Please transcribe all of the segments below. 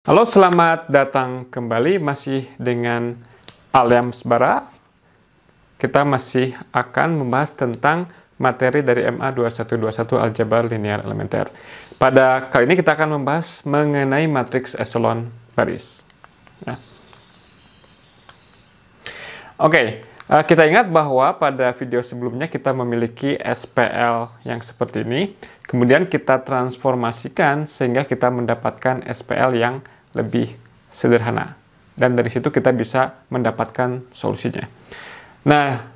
Halo, selamat datang kembali masih dengan Aliams Bara. Kita masih akan membahas tentang materi dari MA 2121 Aljabar Linear Elementer. Pada kali ini kita akan membahas mengenai matriks eselon baris. Ya. Oke, kita ingat bahwa pada video sebelumnya kita memiliki SPL yang seperti ini. Kemudian kita transformasikan sehingga kita mendapatkan SPL yang lebih sederhana. Dan dari situ kita bisa mendapatkan solusinya. Nah,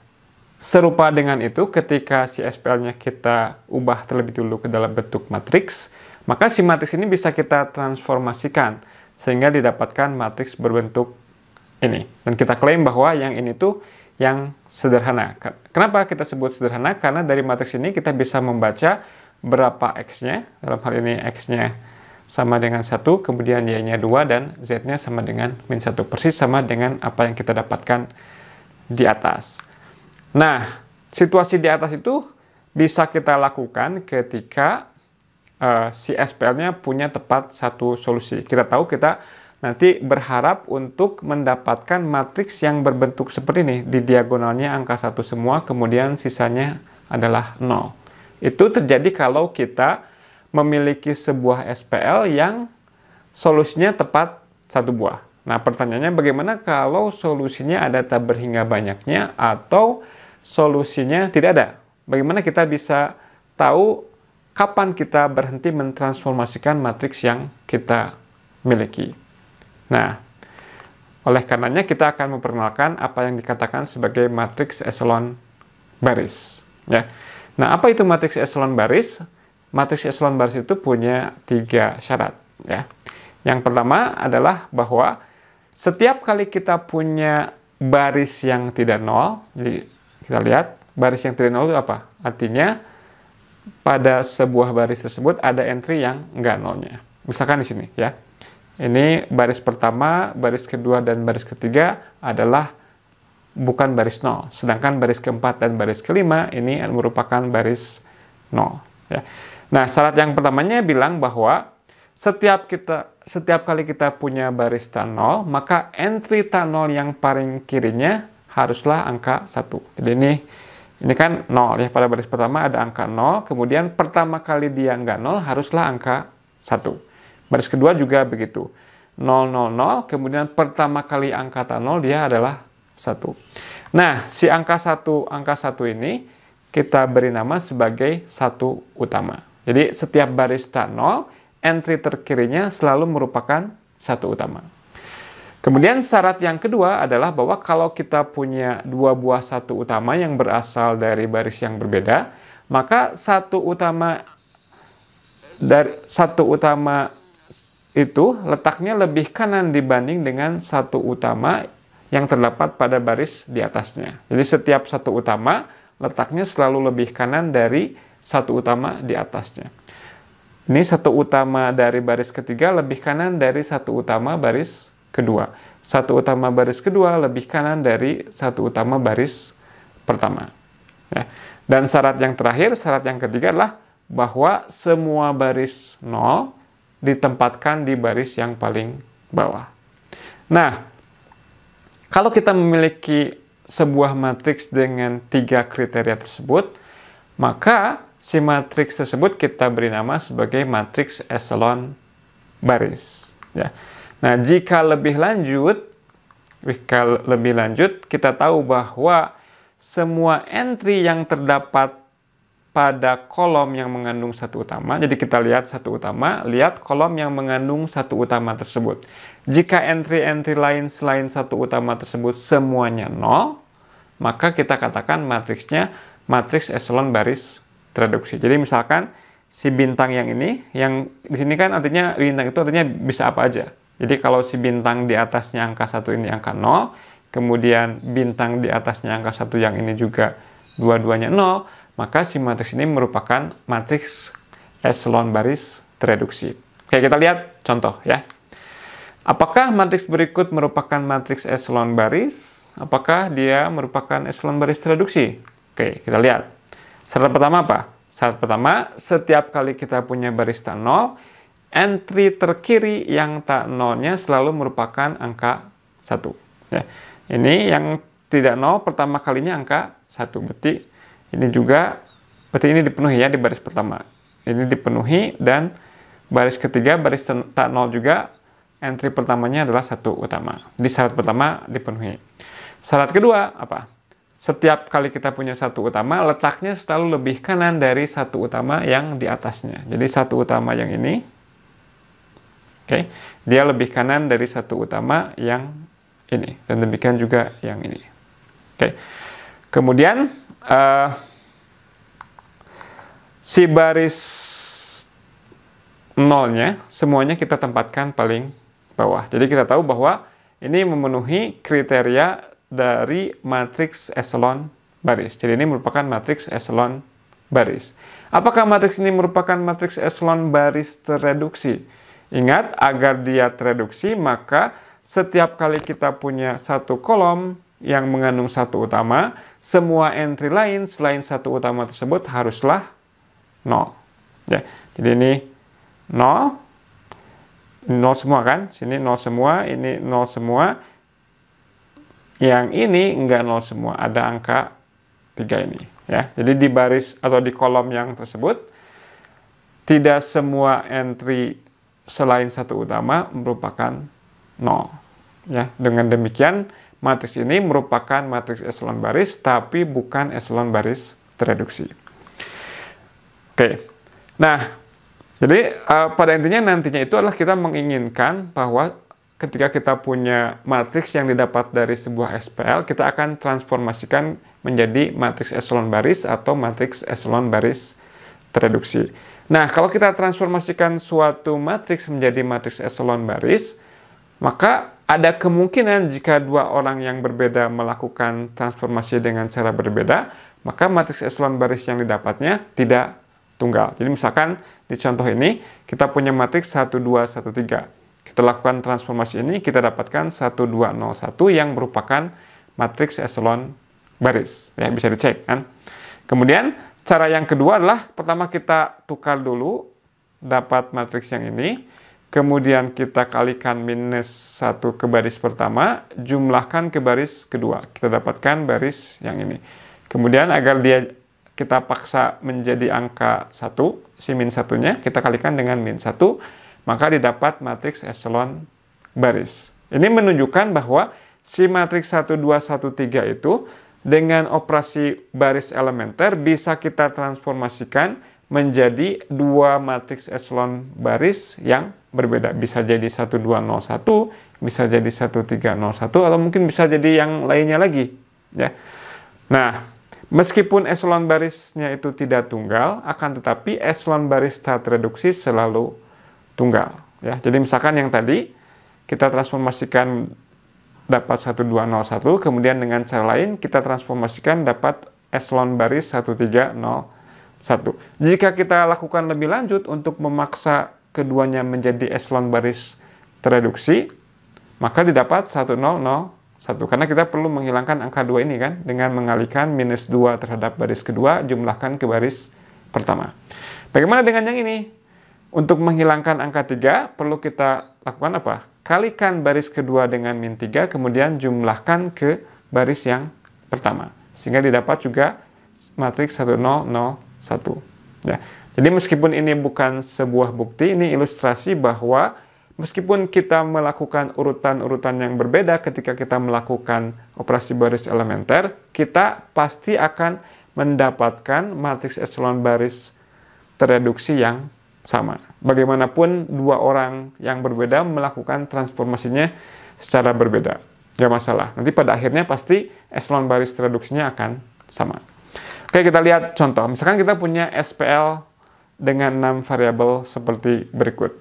serupa dengan itu ketika si SPL-nya kita ubah terlebih dulu ke dalam bentuk matriks, maka si matriks ini bisa kita transformasikan sehingga didapatkan matriks berbentuk ini. Dan kita klaim bahwa yang ini tuh yang sederhana. Kenapa kita sebut sederhana? Karena dari matriks ini kita bisa membaca berapa X-nya, dalam hal ini X-nya sama dengan 1, kemudian Y-nya 2, dan Z-nya sama dengan min 1. Persis sama dengan apa yang kita dapatkan di atas. Nah, situasi di atas itu bisa kita lakukan ketika si SPL-nya punya tepat satu solusi. Kita tahu kita nanti berharap untuk mendapatkan matriks yang berbentuk seperti ini. Di diagonalnya angka 1 semua, kemudian sisanya adalah 0. Itu terjadi kalau kita memiliki sebuah SPL yang solusinya tepat satu buah. Nah, pertanyaannya bagaimana kalau solusinya ada tak berhingga banyaknya atau solusinya tidak ada? Bagaimana kita bisa tahu kapan kita berhenti mentransformasikan matriks yang kita miliki? Nah, oleh karenanya kita akan memperkenalkan apa yang dikatakan sebagai matriks eselon baris. Ya. Nah, apa itu matriks eselon baris? Matriks eselon baris itu punya 3 syarat. Ya. Yang pertama adalah bahwa setiap kali kita punya baris yang tidak nol, jadi kita lihat baris yang tidak nol itu apa? Artinya pada sebuah baris tersebut ada entry yang enggak nolnya. Misalkan di sini ya. Ini baris pertama, baris kedua, dan baris ketiga adalah bukan baris 0. Sedangkan baris keempat dan baris kelima ini merupakan baris 0. Ya. Nah, syarat yang pertamanya bilang bahwa setiap kali kita punya baris tak 0, maka entry tak 0 yang paling kirinya haruslah angka 1. Jadi ini kan 0 ya, pada baris pertama ada angka 0, kemudian pertama kali dia nggak 0 haruslah angka 1. Baris kedua juga begitu. 0, 0, 0, kemudian pertama kali angka tak 0 dia adalah 1. Nah, si angka 1 ini kita beri nama sebagai 1 utama. Jadi setiap baris tak 0, entry terkirinya selalu merupakan 1 utama. Kemudian syarat yang kedua adalah bahwa kalau kita punya 2 buah 1 utama yang berasal dari baris yang berbeda, maka 1 utama itu letaknya lebih kanan dibanding dengan 1 utama yang terdapat pada baris di atasnya. Jadi setiap 1 utama letaknya selalu lebih kanan dari 1 utama di atasnya. Ini 1 utama dari baris ketiga lebih kanan dari 1 utama baris kedua. 1 utama baris kedua lebih kanan dari 1 utama baris pertama. Ya. Dan syarat yang terakhir, syarat yang ketiga adalah bahwa semua baris 0 ditempatkan di baris yang paling bawah. Nah, kalau kita memiliki sebuah matriks dengan 3 kriteria tersebut, maka si matriks tersebut kita beri nama sebagai matriks eselon baris. Ya. Nah, jika lebih lanjut, kita tahu bahwa semua entry yang terdapat pada kolom yang mengandung 1 utama, jadi kita lihat 1 utama, lihat kolom yang mengandung 1 utama tersebut. Jika entry-entry lain selain 1 utama tersebut semuanya 0, maka kita katakan matriksnya matriks eselon baris tereduksi. Jadi misalkan si bintang yang ini, yang di sini kan artinya bintang itu artinya bisa apa aja. Jadi kalau si bintang di atasnya angka 1 ini angka 0, kemudian bintang di atasnya angka 1 yang ini juga dua-duanya 0, maka si matriks ini merupakan matriks eselon baris tereduksi. Oke, kita lihat contoh ya. Apakah matriks berikut merupakan matriks eselon baris? Apakah dia merupakan eselon baris tereduksi? Oke, kita lihat. Syarat pertama apa? Syarat pertama, setiap kali kita punya baris tak 0, entry terkiri yang tak nolnya selalu merupakan angka 1. Ya. Ini yang tidak nol pertama kalinya angka 1. Berarti ini dipenuhi ya di baris pertama. Ini dipenuhi, dan baris ketiga, baris tak nol juga, entry pertamanya adalah 1 utama. Di syarat pertama dipenuhi. Syarat kedua apa? Setiap kali kita punya 1 utama, letaknya selalu lebih kanan dari 1 utama yang di atasnya. Jadi 1 utama yang ini, oke, dia lebih kanan dari 1 utama yang ini. Dan demikian juga yang ini. Oke. Kemudian, si baris nolnya, semuanya kita tempatkan paling bawah. Jadi kita tahu bahwa ini memenuhi kriteria dari matriks eselon baris. Jadi ini merupakan matriks eselon baris. Apakah matriks ini merupakan matriks eselon baris tereduksi? Ingat, agar dia tereduksi, maka setiap kali kita punya 1 kolom yang mengandung 1 utama, semua entry lain selain 1 utama tersebut haruslah 0. Ya, jadi ini 0, 0 semua kan? Sini 0 semua, ini 0 semua. Yang ini enggak 0 semua, ada angka 3 ini. Ya, jadi di baris atau di kolom yang tersebut, tidak semua entry selain 1 utama merupakan 0. Ya, dengan demikian, matriks ini merupakan matriks eselon baris, tapi bukan eselon baris tereduksi. Oke, nah, jadi pada intinya nantinya itu adalah kita menginginkan bahwa ketika kita punya matriks yang didapat dari sebuah SPL, kita akan transformasikan menjadi matriks eselon baris atau matriks eselon baris tereduksi. Nah, kalau kita transformasikan suatu matriks menjadi matriks eselon baris, maka ada kemungkinan jika 2 orang yang berbeda melakukan transformasi dengan cara berbeda, maka matriks eselon baris yang didapatnya tidak tunggal. Jadi misalkan di contoh ini, kita punya matriks 1, 2, 1, 3. Kita lakukan transformasi ini, kita dapatkan 1, 2, 0, 1 yang merupakan matriks eselon baris. Ya, bisa dicek kan. Kemudian, cara yang kedua adalah, pertama kita tukar dulu, dapat matriks yang ini. Kemudian kita kalikan minus 1 ke baris pertama, jumlahkan ke baris kedua. Kita dapatkan baris yang ini. Kemudian agar kita paksa menjadi angka 1, si min 1-nya, kita kalikan dengan min 1, maka didapat matriks eselon baris. Ini menunjukkan bahwa si matriks 1, 2, 1, 3 itu dengan operasi baris elementer bisa kita transformasikan menjadi 2 matriks eselon baris yang berbeda. Bisa jadi 1, 2, 0, 1, bisa jadi 1, 3, 0, 1, atau mungkin bisa jadi yang lainnya lagi. Ya. Nah, meskipun eselon barisnya itu tidak tunggal, akan tetapi eselon baris tak tereduksi selalu tunggal. Ya. Jadi misalkan yang tadi, kita transformasikan dapat 1, 2, 0, 1, kemudian dengan cara lain kita transformasikan dapat eselon baris 1, 3, 0, 1. Jika kita lakukan lebih lanjut untuk memaksa keduanya menjadi eselon baris tereduksi, maka didapat 1, 0, 0, 1. Karena kita perlu menghilangkan angka 2 ini kan, dengan mengalihkan minus 2 terhadap baris kedua, jumlahkan ke baris pertama. Bagaimana dengan yang ini? Untuk menghilangkan angka 3, perlu kita lakukan apa? Kalikan baris kedua dengan min 3, kemudian jumlahkan ke baris yang pertama. Sehingga didapat juga matriks 1, 0, 0, 1. Ya. Jadi meskipun ini bukan sebuah bukti, ini ilustrasi bahwa meskipun kita melakukan urutan-urutan yang berbeda ketika kita melakukan operasi baris elementer, kita pasti akan mendapatkan matriks eselon baris tereduksi yang sama. Bagaimanapun 2 orang yang berbeda melakukan transformasinya secara berbeda. Gak masalah. Nanti pada akhirnya pasti eselon baris tereduksinya akan sama. Oke, kita lihat contoh. Misalkan kita punya SPL dengan 6 variabel seperti berikut.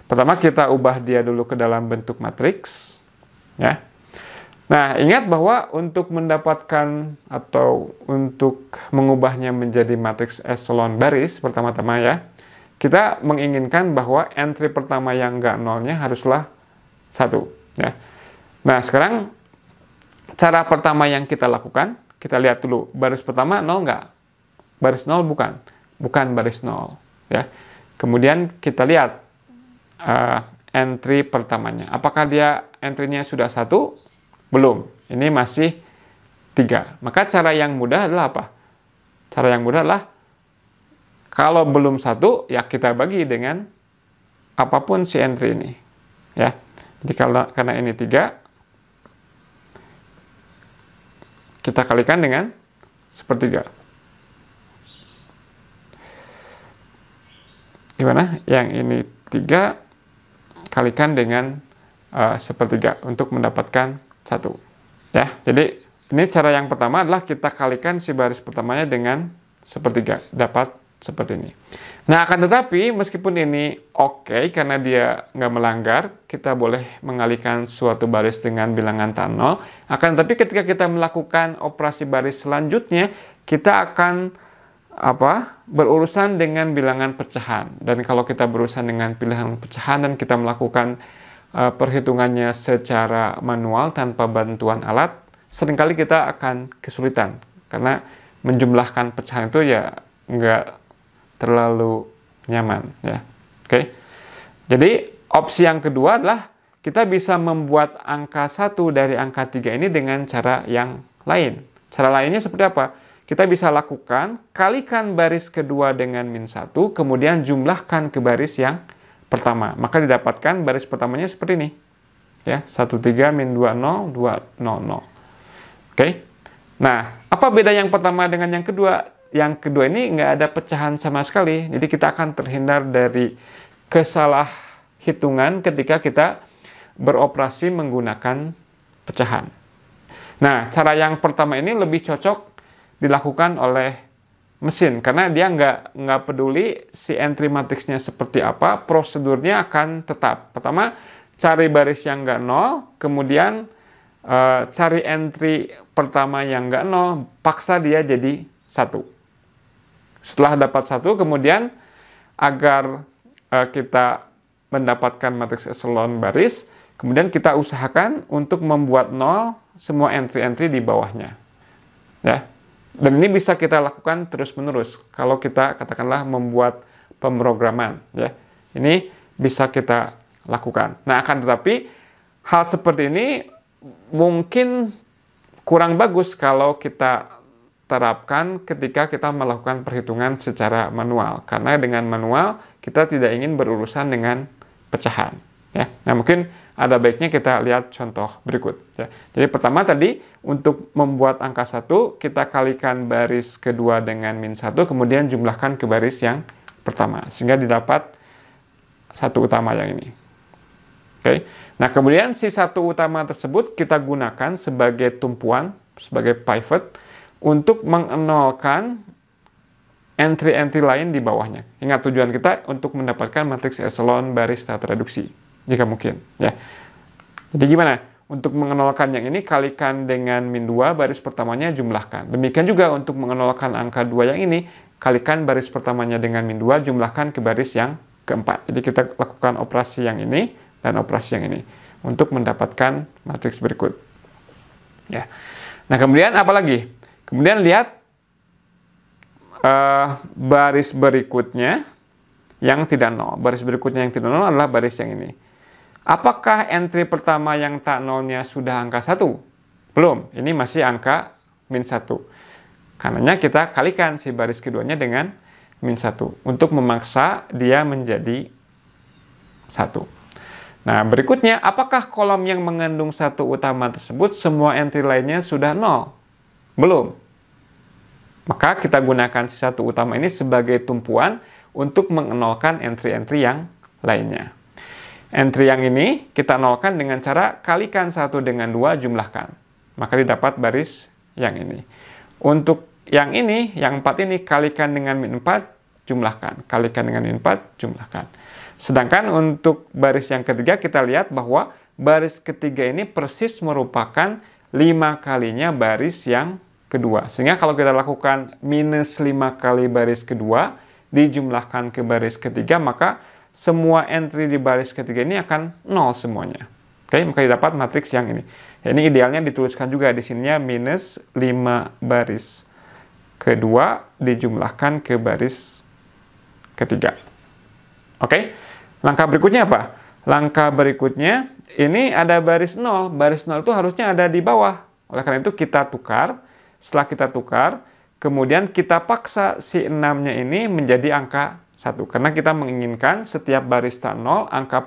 Pertama, kita ubah dia dulu ke dalam bentuk matriks. Ya. Nah, ingat bahwa untuk mendapatkan atau untuk mengubahnya menjadi matriks eselon baris, pertama-tama ya, kita menginginkan bahwa entry pertama yang nggak nolnya haruslah 1. Ya. Nah, sekarang cara pertama yang kita lakukan, kita lihat dulu, baris pertama 0 nggak? Baris 0 bukan? Bukan baris 0. Ya. Kemudian kita lihat, entry pertamanya. Apakah dia entry-nya sudah 1? Belum. Ini masih 3. Maka cara yang mudah adalah apa? Cara yang mudah adalah kalau belum 1, ya kita bagi dengan apapun si entry ini. Ya. Jadi karena ini 3, kita kalikan dengan sepertiga. Gimana? Yang ini 3 kalikan dengan sepertiga untuk mendapatkan 1. Ya, jadi ini cara yang pertama adalah kita kalikan si baris pertamanya dengan sepertiga, dapat seperti ini. Nah, akan tetapi meskipun ini oke, karena dia nggak melanggar, kita boleh mengalihkan suatu baris dengan bilangan tak 0. Akan tetapi ketika kita melakukan operasi baris selanjutnya, kita akan berurusan dengan bilangan pecahan. Dan kalau kita berurusan dengan bilangan pecahan dan kita melakukan perhitungannya secara manual tanpa bantuan alat, seringkali kita akan kesulitan karena menjumlahkan pecahan itu ya nggak terlalu nyaman, ya. Oke. Jadi opsi yang kedua adalah kita bisa membuat angka 1 dari angka 3 ini dengan cara yang lain. Cara lainnya seperti apa? Kita bisa lakukan kalikan baris kedua dengan -1, kemudian jumlahkan ke baris yang pertama. Maka didapatkan baris pertamanya seperti ini. Ya, 13 -2 0 2 0 0. Oke. Nah, apa beda yang pertama dengan yang kedua? Yang kedua ini nggak ada pecahan sama sekali. Jadi kita akan terhindar dari kesalah hitungan ketika kita beroperasi menggunakan pecahan. Nah, cara yang pertama ini lebih cocok dilakukan oleh mesin karena dia nggak peduli si entry matriksnya seperti apa, prosedurnya akan tetap. Pertama, cari baris yang nggak 0, kemudian cari entry pertama yang nggak 0, paksa dia jadi 1. Setelah dapat 1, kemudian agar kita mendapatkan matriks echelon baris, kemudian kita usahakan untuk membuat 0 semua entry-entry di bawahnya. Ya. Dan ini bisa kita lakukan terus-menerus kalau kita katakanlah membuat pemrograman, ya. Ini bisa kita lakukan. Nah, akan tetapi hal seperti ini mungkin kurang bagus kalau kita terapkan ketika kita melakukan perhitungan secara manual, karena dengan manual kita tidak ingin berurusan dengan pecahan, ya. Nah, mungkin ada baiknya kita lihat contoh berikut, ya. Jadi pertama tadi untuk membuat angka 1 kita kalikan baris kedua dengan -1, kemudian jumlahkan ke baris yang pertama sehingga didapat 1 utama yang ini. Oke. Nah, kemudian si 1 utama tersebut kita gunakan sebagai tumpuan, sebagai pivot untuk mengenolkan entry-entry lain di bawahnya. Ingat, tujuan kita untuk mendapatkan matriks echelon baris tak tereduksi, jika mungkin, ya. Jadi gimana? Untuk mengenolkan yang ini, kalikan dengan -2, baris pertamanya jumlahkan. Demikian juga untuk mengenolkan angka 2 yang ini, kalikan baris pertamanya dengan -2, jumlahkan ke baris yang keempat. Jadi kita lakukan operasi yang ini dan operasi yang ini untuk mendapatkan matriks berikut. Ya. Nah, kemudian apa lagi? Kemudian lihat baris berikutnya yang tidak 0. Baris berikutnya yang tidak 0 adalah baris yang ini. Apakah entry pertama yang tak 0-nya sudah angka 1? Belum. Ini masih angka -1. Karenanya kita kalikan si baris keduanya dengan -1 untuk memaksa dia menjadi 1. Nah, berikutnya, apakah kolom yang mengandung 1 utama tersebut semua entry lainnya sudah 0? Belum. Maka kita gunakan si 1 utama ini sebagai tumpuan untuk mengenolkan entry-entry yang lainnya. Entry yang ini kita nolkan dengan cara kalikan 1 dengan 2, jumlahkan. Maka didapat baris yang ini. Untuk yang ini, yang 4 ini, kalikan dengan -4, jumlahkan. Kalikan dengan -4, jumlahkan. Sedangkan untuk baris yang ketiga, kita lihat bahwa baris ketiga ini persis merupakan 5 kalinya baris yang kedua. Sehingga kalau kita lakukan -5 kali baris kedua, dijumlahkan ke baris ketiga, maka semua entry di baris ketiga ini akan 0 semuanya. Oke, maka didapat matriks yang ini. Ya, ini idealnya dituliskan juga di sininya -5 baris kedua dijumlahkan ke baris ketiga. Oke. Langkah berikutnya apa? Langkah berikutnya, ini ada baris 0. Baris 0 itu harusnya ada di bawah. Oleh karena itu kita tukar. Setelah kita tukar, kemudian kita paksa si 6-nya ini menjadi angka 1. Karena kita menginginkan setiap baris tak 0, angka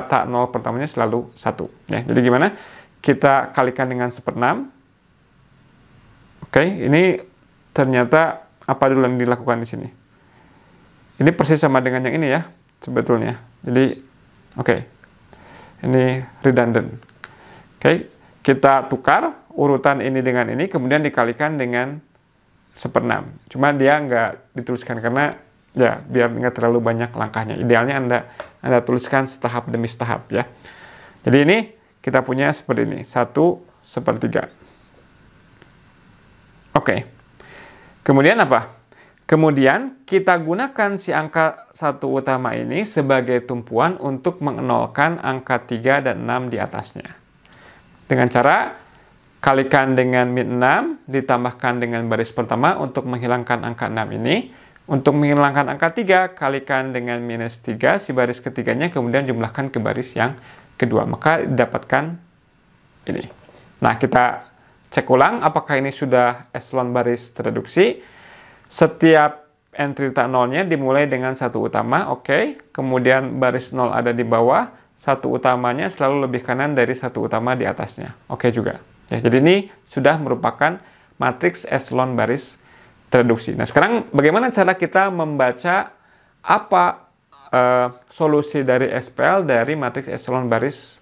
tak 0 pertamanya selalu 1. Ya, jadi gimana? Kita kalikan dengan 1/6. Oke, ini ternyata apa dulu yang dilakukan di sini? Ini persis sama dengan yang ini ya, sebetulnya. Jadi, oke. Ini redundant. Oke, kita tukar urutan ini dengan ini, kemudian dikalikan dengan 1/6. Cuma dia nggak dituliskan karena ya biar nggak terlalu banyak langkahnya. Idealnya Anda tuliskan setahap demi setahap ya. Jadi ini kita punya seperti ini, 1/3. Oke. Kemudian apa? Kemudian kita gunakan si angka 1 utama ini sebagai tumpuan untuk mengenolkan angka 3 dan 6 di atasnya. Dengan cara kalikan dengan min 6 ditambahkan dengan baris pertama untuk menghilangkan angka 6 ini. Untuk menghilangkan angka 3, kalikan dengan minus 3, si baris ketiganya, kemudian jumlahkan ke baris yang kedua. Maka didapatkan ini. Nah, kita cek ulang apakah ini sudah eselon baris tereduksi. Setiap entry tak nolnya dimulai dengan 1 utama, oke. Kemudian baris 0 ada di bawah, 1 utamanya selalu lebih kanan dari 1 utama di atasnya. Oke juga. Ya, jadi ini sudah merupakan matriks eselon baris tereduksi. Nah, sekarang bagaimana cara kita membaca apa solusi dari SPL dari matriks eselon baris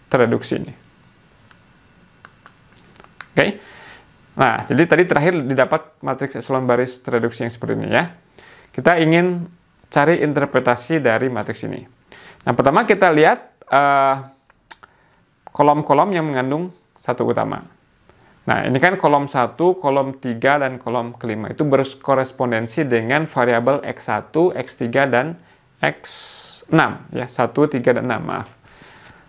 tereduksi ini? Oke. Nah, jadi tadi terakhir didapat matriks eselon baris tereduksi yang seperti ini ya. Kita ingin cari interpretasi dari matriks ini. Nah, pertama kita lihat kolom-kolom yang mengandung 1 utama. Nah, ini kan kolom 1, kolom 3, dan kolom kelima. Itu berkorespondensi dengan variabel X1, X3, dan X6. Ya, 1, 3, dan 6, maaf.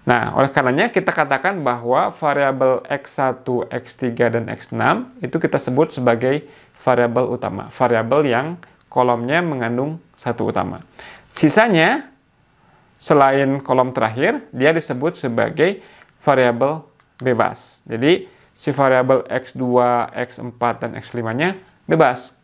Nah, oleh karenanya kita katakan bahwa variabel X1, X3, dan X6 itu kita sebut sebagai variabel utama. Variabel yang kolomnya mengandung 1 utama. Sisanya, selain kolom terakhir, dia disebut sebagai variabel bebas. Jadi, si variabel X2, X4, dan X5-nya bebas.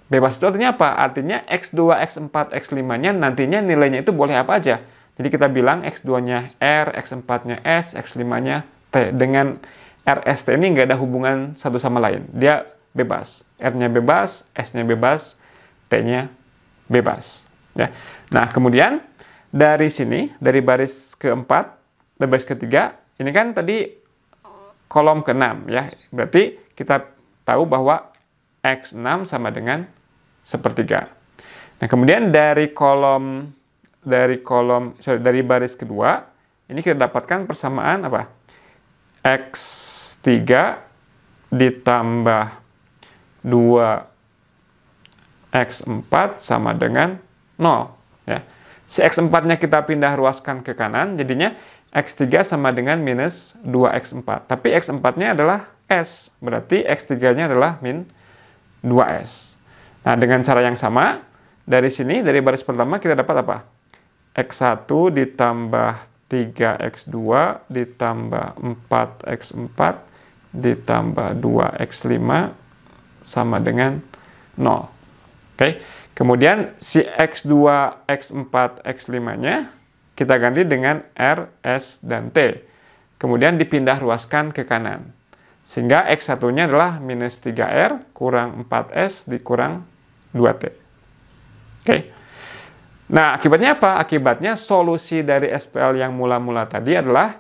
Bebas itu artinya apa? Artinya X2, X4, X5-nya nantinya nilainya itu boleh apa aja. Jadi kita bilang X2-nya R, X4-nya S, X5-nya T. Dengan RST ini nggak ada hubungan satu sama lain. Dia bebas. R-nya bebas, S-nya bebas, T-nya bebas. Ya. Nah, kemudian dari sini, dari baris keempat, dari baris ketiga, ini kan tadi kolom ke-6 ya. Berarti kita tahu bahwa X6 sama dengan 1/3. Nah, kemudian dari baris kedua, ini kita dapatkan persamaan apa? X3 ditambah 2X4 sama dengan 0. Ya. Si X4-nya kita pindah ruaskan ke kanan, jadinya X3 sama dengan minus 2X4. Tapi X4-nya adalah S, berarti X3-nya adalah min 2S. Nah, dengan cara yang sama, dari sini, dari baris pertama kita dapat apa? X1 ditambah 3X2 ditambah 4X4 ditambah 2X5 sama dengan 0. Oke. Kemudian si X2, X4, X5-nya kita ganti dengan R, S, dan T. Kemudian dipindah ruaskan ke kanan. Sehingga X1-nya adalah minus 3R kurang 4S dikurang 2T. Oke. Nah, akibatnya apa? Akibatnya solusi dari SPL yang mula-mula tadi adalah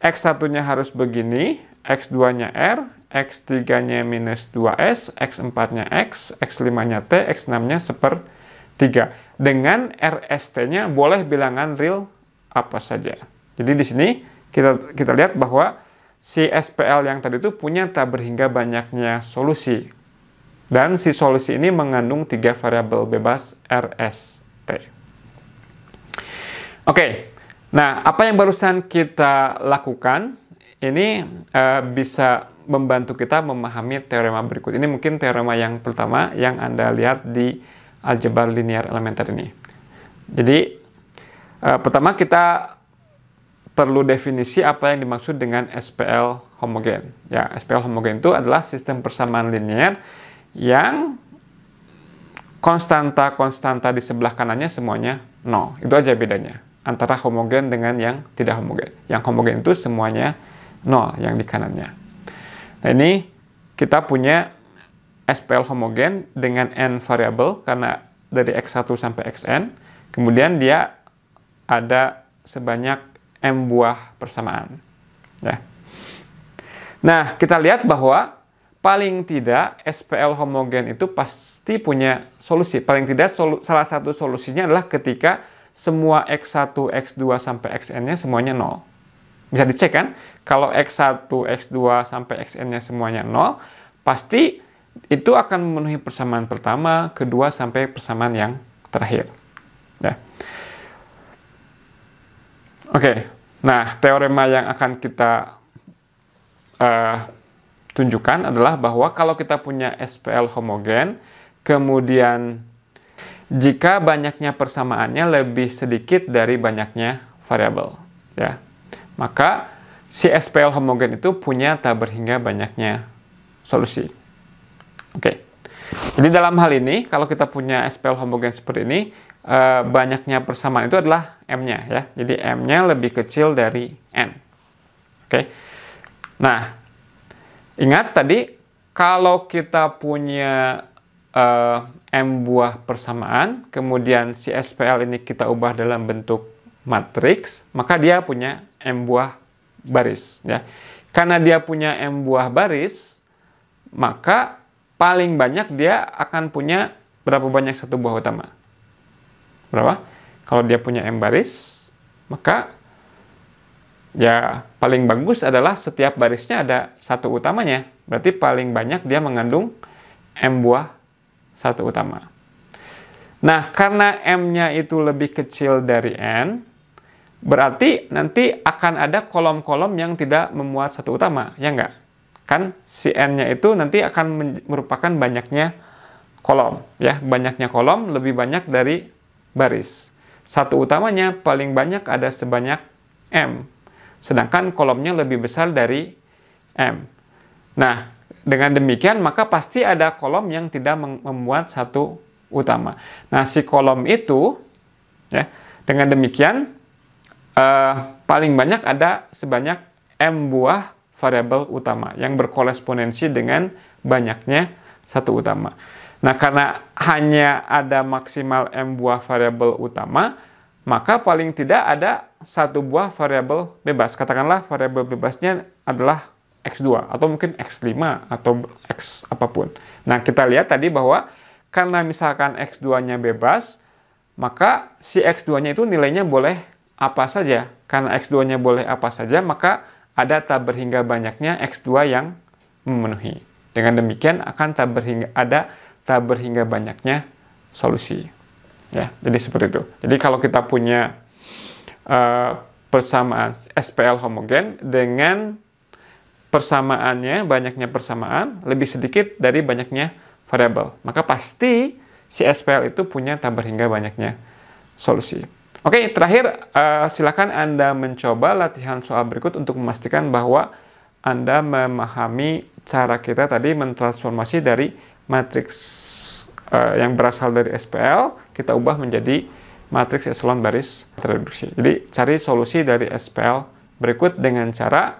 X1-nya harus begini, X2-nya R, X3-nya minus 2S, X4-nya X, X5-nya T, X6-nya 1/3. Dengan RST-nya boleh bilangan real apa saja. Jadi di sini kita lihat bahwa si SPL yang tadi itu punya tak berhingga banyaknya solusi. Dan si solusi ini mengandung 3 variabel bebas RST. Oke, nah apa yang barusan kita lakukan ini bisa membantu kita memahami teorema berikut. Ini mungkin teorema yang pertama yang Anda lihat di aljabar linear elementer ini. Jadi pertama kita perlu definisi apa yang dimaksud dengan SPL homogen. Ya, SPL homogen itu adalah sistem persamaan linear yang konstanta di sebelah kanannya semuanya 0. Itu aja bedanya antara homogen dengan yang tidak homogen. Yang homogen itu semuanya 0 yang di kanannya. Nah, ini kita punya SPL homogen dengan n variabel karena dari x1 sampai xn. Kemudian dia ada sebanyak m buah persamaan. Ya. Nah, kita lihat bahwa paling tidak SPL homogen itu pasti punya solusi. Paling tidak salah satu solusinya adalah ketika semua x1, x2 sampai xn-nya semuanya 0. Bisa dicek kan? Kalau x1, x2 sampai xn-nya semuanya 0, pasti itu akan memenuhi persamaan pertama, kedua sampai persamaan yang terakhir. Ya. Oke. Nah, teorema yang akan kita tunjukkan adalah bahwa kalau kita punya SPL homogen, kemudian jika banyaknya persamaannya lebih sedikit dari banyaknya variabel, ya, maka si SPL homogen itu punya tak berhingga banyaknya solusi. Oke. Jadi dalam hal ini, kalau kita punya SPL homogen seperti ini, banyaknya persamaan itu adalah M-nya, ya. Jadi M-nya lebih kecil dari N. Oke. Nah, ingat tadi, kalau kita punya M buah persamaan, kemudian si SPL ini kita ubah dalam bentuk matriks, maka dia punya M buah baris. Ya. Karena dia punya M buah baris, maka paling banyak dia akan punya berapa banyak satu buah utama? Berapa? Kalau dia punya M baris, maka ya paling bagus adalah setiap barisnya ada satu utamanya. Berarti paling banyak dia mengandung M buah satu utama. Nah, karena M-nya itu lebih kecil dari N, berarti nanti akan ada kolom-kolom yang tidak memuat satu utama, ya enggak? Kan si N-nya itu nanti akan merupakan banyaknya kolom, ya. Banyaknya kolom lebih banyak dari baris. Satu utamanya paling banyak ada sebanyak M. Sedangkan kolomnya lebih besar dari M. Nah, dengan demikian maka pasti ada kolom yang tidak memuat satu utama. Nah, si kolom itu, ya, dengan demikian paling banyak ada sebanyak M buah variabel utama yang berkorespondensi dengan banyaknya satu utama. Nah, karena hanya ada maksimal M buah variabel utama, maka paling tidak ada satu buah variabel bebas. Katakanlah variabel bebasnya adalah X2 atau mungkin X5 atau X apapun. Nah, kita lihat tadi bahwa karena misalkan X2-nya bebas, maka si X2-nya itu nilainya boleh apa saja. Karena X2-nya boleh apa saja, maka ada tak berhingga banyaknya X2 yang memenuhi. Dengan demikian akan ada tak berhingga banyaknya solusi. Ya, jadi seperti itu. Jadi kalau kita punya persamaan SPL homogen dengan persamaannya, banyaknya persamaan lebih sedikit dari banyaknya variabel, maka pasti si SPL itu punya tak berhingga banyaknya solusi. Oke, terakhir silakan Anda mencoba latihan soal berikut untuk memastikan bahwa Anda memahami cara kita tadi mentransformasi dari matriks yang berasal dari SPL, kita ubah menjadi matriks eselon baris tereduksi. Jadi, cari solusi dari SPL berikut dengan cara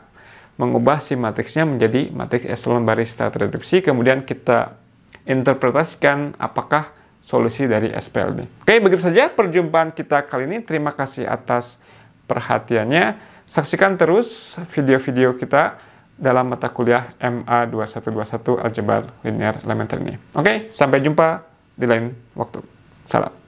mengubah si matriksnya menjadi matriks eselon baris tereduksi, kemudian kita interpretasikan apakah solusi dari SPL ini. Oke, begitu saja perjumpaan kita kali ini. Terima kasih atas perhatiannya. Saksikan terus video-video kita dalam mata kuliah MA 2121 Aljabar Linear Elementer ini. Oke, sampai jumpa di lain waktu. Salam.